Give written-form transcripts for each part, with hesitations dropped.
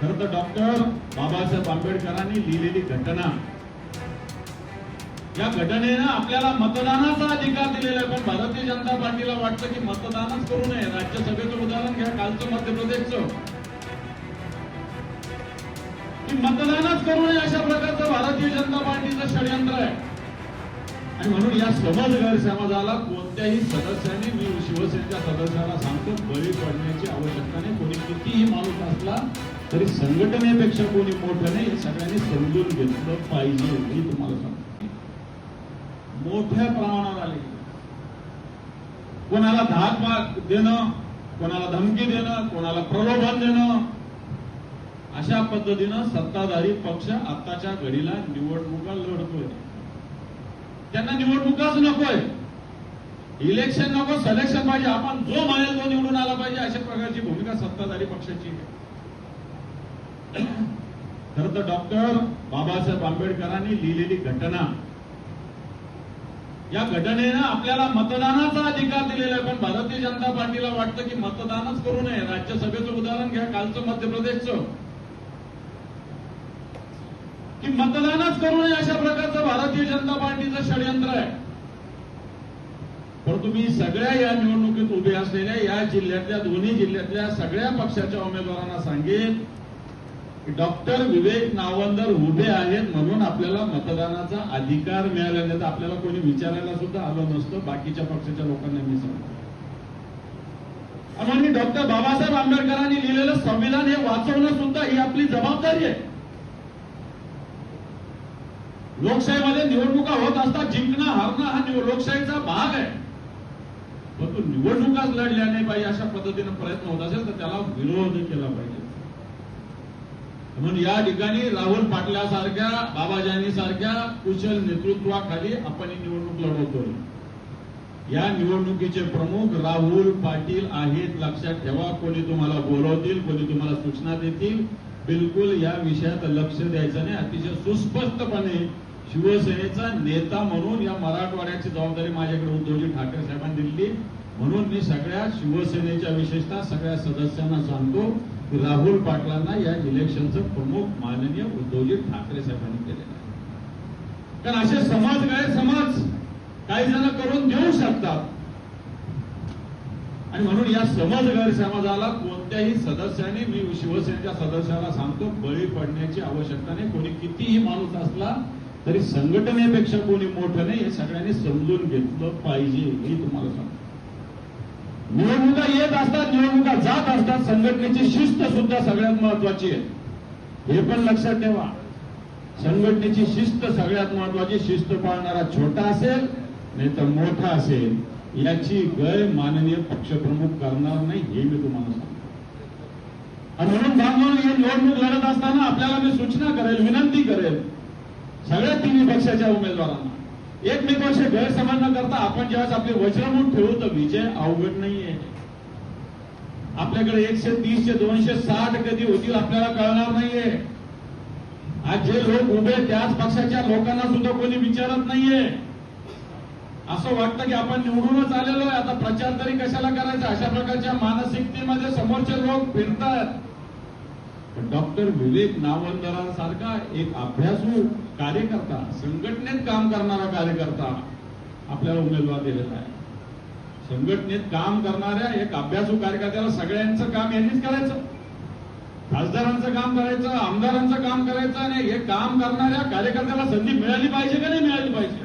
खरं तर डॉक्टर बाबासाहेब आंबेडकरांनी लिहिलेली घटना, या घटनेनं आपल्याला मतदानाचा अधिकार दिलेला आहे. पण भारतीय जनता पार्टीला वाटतं की मतदानच करू नये. राज्यसभेचं उदाहरण घ्या, कालचं मध्य प्रदेशचं, की मतदानच करू नये अशा प्रकारचं भारतीय जनता पार्टीचं षडयंत्र आहे. आणि म्हणून या समज गैरसमजाला कोणत्याही सदस्याने, मी शिवसेनेच्या सदस्याला सांगतो, बळी पडण्याची आवश्यकता नाही. कोणी कितीही माणूस असला तरी संघटनेपेक्षा कोणी मोठं नाही, हे सगळ्यांनी समजून घेतलं पाहिजे. मी तुम्हाला सांगतो, मोठ्या प्रमाणावर आले, कोणाला धाक देणं, कोणाला धमकी देणं, कोणाला प्रलोभन देणं, अशा पद्धतीनं सत्ताधारी पक्ष आताच्या घडीला निवडणुका लढतोय. त्यांना निवडणुकाच नकोय, इलेक्शन नको, सिलेक्शन पाहिजे. आपण जो म्हणेल तो निवडून आला पाहिजे, अशा प्रकारची भूमिका सत्ताधारी पक्षाची आहे. खरं तर डॉक्टर बाबासाहेब आंबेडकरांनी लिहिलेली घटना, या घटनेनं आपल्याला मतदानाचा अधिकार दिलेला आहे. पण भारतीय जनता पार्टीला वाटतं की मतदानच करू नये. राज्यसभेचं उदाहरण घ्या, कालचं मध्य प्रदेशचं, की मतदानच करू नये अशा प्रकारचं भारतीय जनता पार्टीचं षडयंत्र आहे. परंतु मी सगळ्या या निवडणुकीत उभे असलेल्या या जिल्ह्यातल्या, दोन्ही जिल्ह्यातल्या सगळ्या पक्षाच्या उमेदवारांना सांगेन की डॉक्टर विवेक नावंदर उभे आहेत म्हणून आपल्याला मतदानाचा अधिकार मिळाला नाही, तर आपल्याला कोणी विचारायला सुद्धा आलं नसतं. बाकीच्या पक्षाच्या लोकांना मी सांगतो, म्हणून डॉक्टर बाबासाहेब आंबेडकरांनी लिहिलेलं संविधान हे वाचवणं सुद्धा ही आपली जबाबदारी आहे. लोकशाहीमध्ये निवडणुका होत असतात, जिंकणं हारणं हा लोकशाहीचा भाग आहे. परंतु निवडणुकाच लढल्या नाही पाहिजे अशा पद्धतीने प्रयत्न होत असेल तर त्याला विरोध केला पाहिजे. म्हणून या ठिकाणी राहुल पाटलासारख्या, बाबाजानी सारख्या कुशल नेतृत्वाखाली आपण ही निवडणूक लढवतोय. या निवडणुकीचे प्रमुख राहुल पाटील आहेत, लक्षात ठेवा. कोणी तुम्हाला बोलवतील, कोणी तुम्हाला सूचना देतील, बिलकुल या विषयात लक्ष द्यायचं नाही. अतिशय सुस्पष्टपणे शिवसेनेचा नेता म्हणून या मराठवाड्याची जबाबदारी माझ्याकडे उद्धवजी ठाकरे साहेबांनी दिली. म्हणून मी सगळ्या शिवसेनेच्या, विशेषतः सगळ्या सदस्यांना सांगतो की राहुल पाटलांना या इलेक्शनचं प्रमुख माननीय उद्धवजी ठाकरे साहेबांनी केलेलं आहे. कारण असे समाज, गैरसमज काही जण करून देऊ शकतात. आणि म्हणून या समज गैरसमजाला कोणत्याही सदस्याने, मी शिवसेनेच्या सदस्याला सांगतो, बळी पडण्याची आवश्यकता नाही. कोणी कितीही माणूस असला तरी संघटनेपेक्षा कोणी मोठं नाही, हे सगळ्यांनी समजून घेतलं पाहिजे. मी तुम्हाला सांगतो, निवडणुका येत असतात, निवडणुका जात असतात, संघटनेची शिस्त सुद्धा सगळ्यात महत्वाची आहे. हे पण लक्षात ठेवा, संघटनेची शिस्त सगळ्यात महत्वाची. शिस्त पाळणारा छोटा असेल नाही तर मोठा असेल, याची गय माननीय पक्षप्रमुख करणार नाही, हे मी तुम्हाला सांगतो. आणि म्हणून बांधून ही निवडणूक लढत असताना आपल्याला मी सूचना करेल, विनंती करेल सगळ्या तिन्ही पक्षाच्या उमेदवारांना, एकमेकांशी गैरसमज न करता आपण ज्यावेळेस आपले वज्रमूठ ठेवू तर विजय अवघड नाहीये. आपल्याकडे 130 ते 260 कधी होतील आपल्याला कळणार नाहीये. आज जे लोक उभे त्याच पक्षाच्या लोकांना सुद्धा कोणी विचारत नाहीये. असं वाटतं की आपण निवडूनच आलेलो आहे, आता प्रचार तरी कशाला करायचा, अशा प्रकारच्या मानसिकतेमध्ये समोरचे लोक फिरतात. डॉक्टर विवेक नावंदरांसारखा एक अभ्यासू कार्यकर्ता, संघटनेत काम करणारा कार्यकर्ता आपल्याला उमेदवार दिलेला आहे. संघटनेत काम करणाऱ्या एक अभ्यासू कार्यकर्त्याला सगळ्यांचं काम यांनीच करायचं, खासदारांचं काम करायचं, आमदारांचं काम करायचं, आणि हे काम करणाऱ्या कार्यकर्त्याला संधी मिळाली पाहिजे का नाही मिळाली पाहिजे.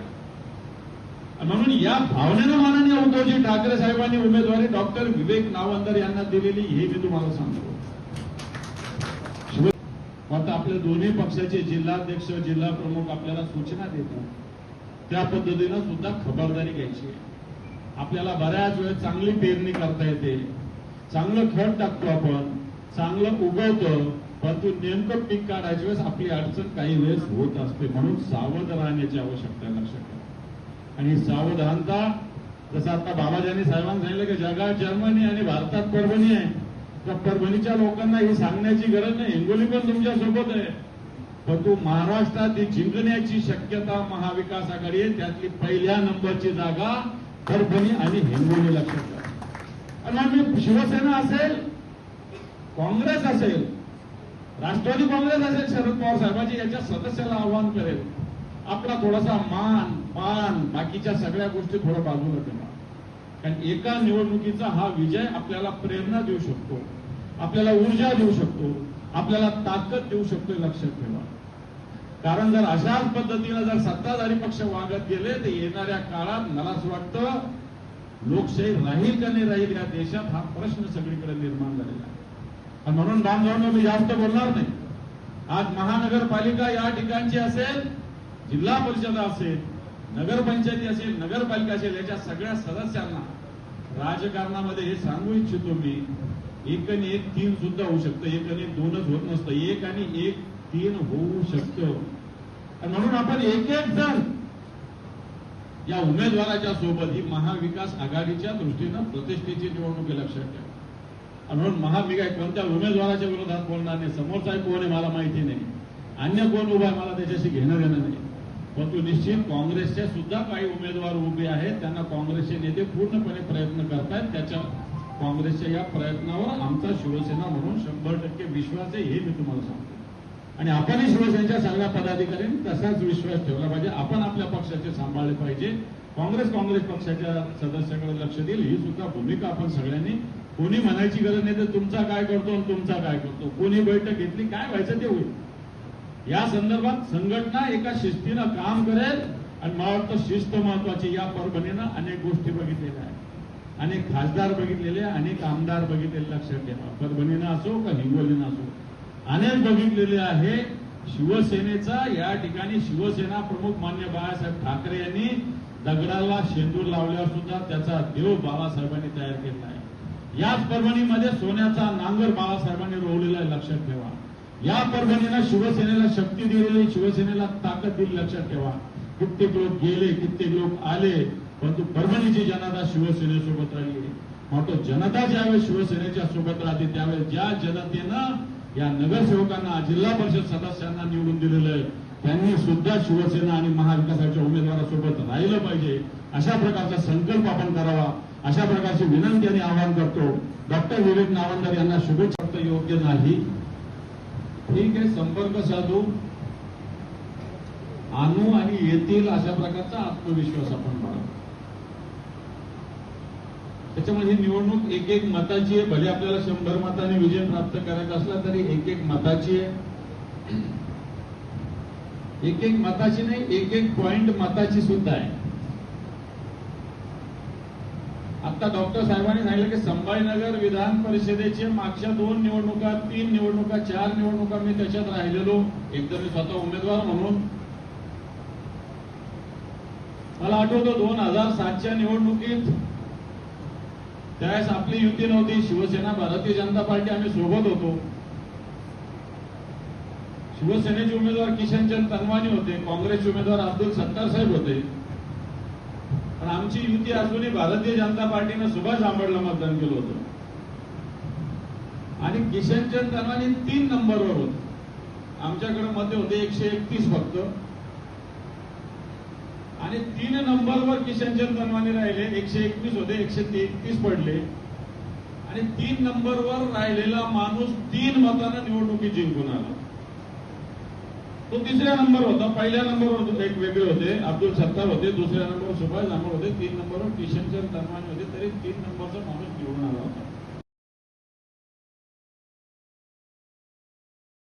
म्हणून या भावनेनं माननीय उद्धवजी ठाकरे साहेबांनी उमेदवारी डॉक्टर विवेक नावंदर यांना दिलेली, हे मी तुम्हाला सांगतो. आता आपल्या दोन्ही पक्षाचे जिल्हाध्यक्ष, जिल्हा प्रमुख आपल्याला सूचना देतात, त्या पद्धतीनं सुद्धा खबरदारी घ्यायची आहे. आपल्याला बऱ्याच वेळ चांगली पेरणी करता येते, चांगलं खत टाकतो आपण, चांगलं उगवतो, परंतु नेमकं पीक काढायच्या वेळेस आपली अडचण काही वेळेस होत असते. म्हणून सावध राहण्याची आवश्यकता आहे, लक्षात ठेवा. आणि सावधानता, जसं आता बाबाजानी साहेबांनी सांगितलं की जगात जर्मनी आणि भारतात परभणी आहे, तर परभणीच्या लोकांना ही सांगण्याची गरज नाही, हिंगोली पण तुमच्या सोबत आहे. परंतु महाराष्ट्रात ही जिंकण्याची शक्यता महाविकास आघाडी आहे, त्यातली पहिल्या नंबरची जागा परभणी आणि हिंगोली, लक्षात ठेवा. आणि मग मी शिवसेना असेल, काँग्रेस असेल, राष्ट्र राष्ट्रवादी काँग्रेस असेल शरद पवार साहेबांची याच्या सदस्याला आव्हान करेल, आपला थोडासा मान पान बाकीच्या सगळ्या गोष्टी थोडं बाजूला ठेवा. कारण एका निवडणुकीचा हा विजय आपल्याला प्रेरणा देऊ शकतो, आपल्याला ऊर्जा देऊ शकतो, आपल्याला ताकद देऊ शकतो, लक्षात ठेवा. कारण जर अशाच पद्धतीनं जर सत्ताधारी पक्ष वागत गेले तर येणाऱ्या काळात मला असं वाटतं लोकशाही राहील का नाही राहील या देशात हा प्रश्न सगळीकडे निर्माण झालेला आहे. आणि म्हणून बांधवांनो मी जास्त बोलणार नाही. आज महानगरपालिका या ठिकाणची असेल, जिल्हा परिषद असेल, नगरपंचायती असेल, नगरपालिका असेल, याच्या सगळ्या सदस्यांना राजकारणामध्ये हे सांगू इच्छितो मी, 1 आणि 1 3 सुद्धा होऊ शकतं, 1 आणि 1 2च होत नसतं, 1 आणि 1 3 होऊ शकतं. आणि म्हणून आपण एक जण या उमेदवाराच्या सोबत ही महाविकास आघाडीच्या दृष्टीनं प्रतिष्ठेची निवडणूक लक्षात ठेवा. आणि म्हणून महाविकास कोणत्या उमेदवाराच्या विरोधात बोलणार नाही, समोरचा कोण आहे मला माहिती नाही, अन्य कोण उभा आहे मला त्याच्याशी घेणं देणं नाही. परंतु निश्चित काँग्रेसचे सुद्धा काही उमेदवार उभे आहेत, त्यांना काँग्रेसचे नेते पूर्णपणे प्रयत्न करतायत. त्याच्या काँग्रेसच्या या प्रयत्नावर आमचा शिवसेना म्हणून 100% विश्वास आहे, हे मी तुम्हाला सांगतो. आणि आपणही शिवसेनेच्या सगळ्या पदाधिकाऱ्यांनी तसाच विश्वास ठेवला पाहिजे. आपण आपल्या पक्षाचे सांभाळले पाहिजे. काँग्रेस पक्षाच्या सदस्याकडे लक्ष देईल ही सुद्धा भूमिका आपण सगळ्यांनी, कोणी म्हणायची गरज नाही तर तुमचा काय करतो आणि तुमचा काय करतो, कोणी बैठक घेतली काय व्हायचं ते होईल. या संदर्भात संघटना एका शिस्तीनं काम करेल. आणि मला वाटतं शिस्त महत्वाची. या परभणीनं अनेक गोष्टी बघितलेल्या आहेत, अनेक खासदार बघितलेले, अनेक आमदार बघितलेले, लक्षात ठेवा. परभणीनं असो का हिंगोलीनं असो अनेक बघितलेले आहे. शिवसेनेचा या ठिकाणी शिवसेना प्रमुख मान्य बाळासाहेब ठाकरे यांनी दगडाला शेंदूर लावल्यावर सुद्धा त्याचा देव बाळासाहेबांनी तयार केला आहे. याच परभणीमध्ये सोन्याचा नांगर बाळासाहेबांनी रोवलेला आहे, लक्षात ठेवा. या परभणीनं शिवसेनेला शक्ती दिलेली, शिवसेनेला ताकद दिली, लक्षात ठेवा. कित्येक लोक गेले, कित्येक लोक आले, परंतु परभणीची जनता शिवसेनेसोबत राहिली. मात्र जनता ज्यावेळेस शिवसेनेच्या सोबत राहते त्यावेळेस ज्या जनतेनं या नगरसेवकांना, जिल्हा परिषद सदस्यांना निवडून दिलेलं आहे त्यांनी सुद्धा शिवसेना आणि महाविकासाच्या उमेदवारासोबत राहिलं पाहिजे. अशा प्रकारचा संकल्प आपण करावा, अशा प्रकारची विनंती आणि आवाहन करतो. डॉक्टर विवेक नावंदर यांना शुभेच्छा. योग्य नाही, ठीक आहे, संपर्क साधू आणू आणि येतील अशा प्रकारचा आत्मविश्वास आपण बाळगू. त्याच्यामध्ये निवडणूक एक मताची आहे. भले आपल्याला 100 मतांनी विजय प्राप्त करायचा असला तरी एक मताची आहे. एक मताची नाही, एक पॉइंट मताची सुद्धा आहे. आता डॉक्टर साहेबांनी सांगितलं की संभाजीनगर विधान परिषदेचे मागच्या 2 निवडणुका, 3 निवडणुका, 4 निवडणुका मी त्याच्यात राहिलेलो, एकदम मी स्वतः उमेदवार म्हणून. मला आठवतं 2007च्या निवडणुकीत त्यावेळेस आपली युती नव्हती, शिवसेना भारतीय जनता पार्टी आम्ही सोबत होतो. शिवसेनेचे उमेदवार किशनचंद तनवानी होते, काँग्रेसचे उमेदवार अब्दुल सत्तार साहेब होते. पण आमची युती असूनही भारतीय जनता पार्टीनं सुभाष आंबेडला मतदान केलं होतं आणि किशनचंद तनवानी 3 नंबरवर होते. आमच्याकडे मते होते 131 फक्त. आणि 3 नंबरवर किशनचंद तनवानी राहिले, 121 होते, 133 पडले. आणि 3 नंबरवर राहिलेला माणूस 3 मतांना निवडणुकीत जिंकून आला. तो 3ऱ्या नंबर होता. पहिल्या नंबरवर एक वेगळे होते, अब्दुल सत्तार होते, 2ऱ्या नंबरवर सुभाष आंबेड होते, 3 नंबरवर किशनचंद तनवानी होते, तरी 3 नंबरचा माणूस निवडून आला होता.